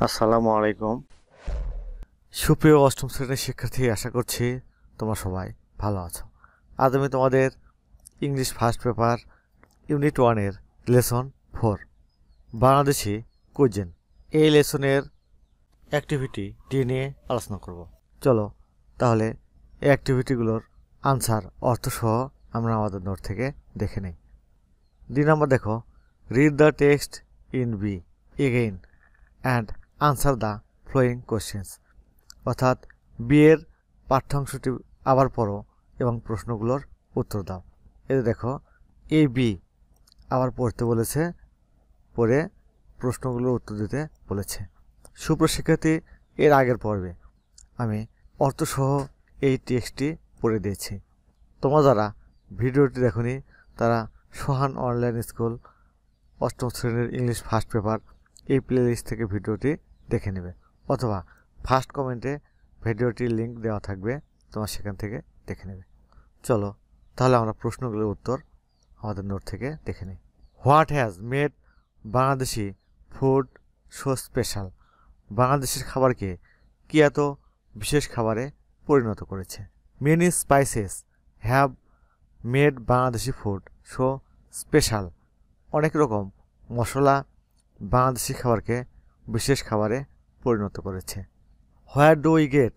আসসালামু আলাইকুম। সুপ্রিয় অষ্টম শ্রেণীর শিক্ষার্থী, আশা করছি তোমরা সবাই ভালো আছো। আজ আমি তোমাদের ইংলিশ ফার্স্ট পেপার ইউনিট 1-এর লেসন 4 বাংলাদেশি কুইজিন এই লেসনের অ্যাক্টিভিটি নিয়ে আলোচনা করব। চলো তাহলে এই অ্যাক্টিভিটিগুলোর আনসার অর্থসহ আমরা আমাদের নোট থেকে দেখে নিই। 2 নম্বর দেখো, read the text in B again and answer the following questions, অর্থাৎ বিয়ের পাঠ্যাংশটি আবার পড়ো এবং প্রশ্নগুলোর উত্তর দাও। এতে দেখো এ বি আবার পড়তে বলেছে, পড়ে প্রশ্নগুলোর উত্তর দিতে বলেছে। সুপ্রশিক্ষার্থী, এর আগের পর্বে আমি অর্থসহ এই টেক্সটটি পড়ে দিয়েছি। তোমরা যারা ভিডিওটি দেখোনি তারা সোহান অনলাইন স্কুল অষ্টম শ্রেণীর ইংলিশ ফার্স্ট পেপার এই প্লেলিস্ট থেকে ভিডিওটি দেখে নেবে, অথবা ফার্স্ট কমেন্টে ভিডিওটির লিঙ্ক দেওয়া থাকবে, তোমার সেখান থেকে দেখে নেবে। চলো তাহলে আমরা প্রশ্নগুলোর উত্তর আমাদের নোট থেকে দেখে নিই। What has made Bangladeshi food so special? বাংলাদেশের খাবারকে কি এত বিশেষ খাবারে পরিণত করেছে? Many spices have made Bangladeshi food so special. অনেক রকম মশলা বাংলাদেশি খাবারকে বিশেষ খাবারে পরিণত করেছে। Where do we get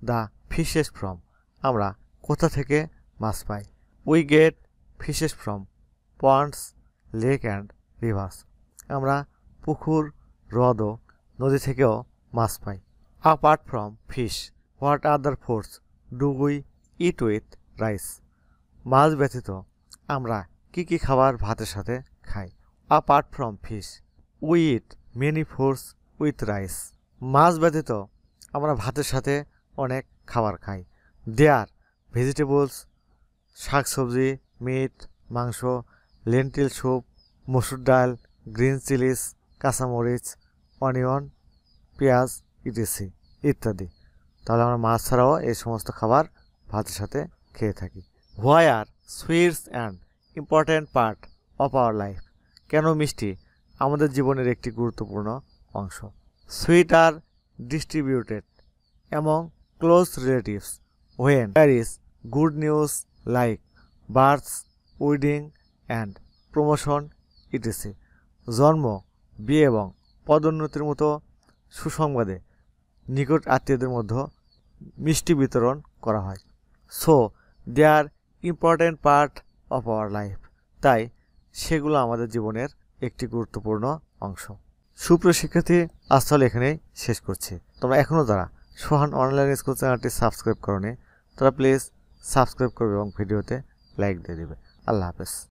the fishes from? আমরা কোথা থেকে মাছ পাই? We get fishes from ponds, lake and rivers. আমরা পুকুর, হ্রদ ও নদী থেকেও মাছ পাই। Apart from fish, what other foods do we eat with rice? মাছ ব্যতীত আমরা কি কি খাবার ভাতের সাথে খাই? Apart from fish we eat many foods with rice. মাছ ব্যতীত আমরা ভাতের সাথে অনেক খাবার খাই। দেয়ার ভেজিটেবলস, শাকসবজি, মিট, মাংস, লেন্টিল স্যুপ, মসুর ডাল, গ্রিন চিলিস, কাঁচামরিচ, অনিয়ন, পেঁয়াজ, ইটিসি ইত্যাদি। তাহলে আমরা মাছ ছাড়াও এই সমস্ত খাবার ভাতের সাথে খেয়ে থাকি। Why are sweets and important part of our life? কেন মিষ্টি আমাদের জীবনের একটি গুরুত্বপূর্ণ অংশ? Sweet are distributed among close relatives when there is good news like births, wedding and promotion etc. জন্ম, বিয়ে এবং পদোন্নতির মতো সুসংবাদে নিকট আত্মীয়দের মধ্যে মিষ্টি বিতরণ করা হয়। So they are important part of our life. তাই সেগুলো আমাদের জীবনের একটি গুরুত্বপূর্ণ অংশ। সুপ্রিয় শিক্ষার্থী, আজ তাহলে এখানেই শেষ করছি। তোমরা এখনও যারা সোহান অনলাইন স্কুল চ্যানেলটি সাবস্ক্রাইব করোনি তারা প্লিজ সাবস্ক্রাইব করবে এবং ভিডিওতে লাইক দিয়ে দেবে। আল্লাহ হাফেজ।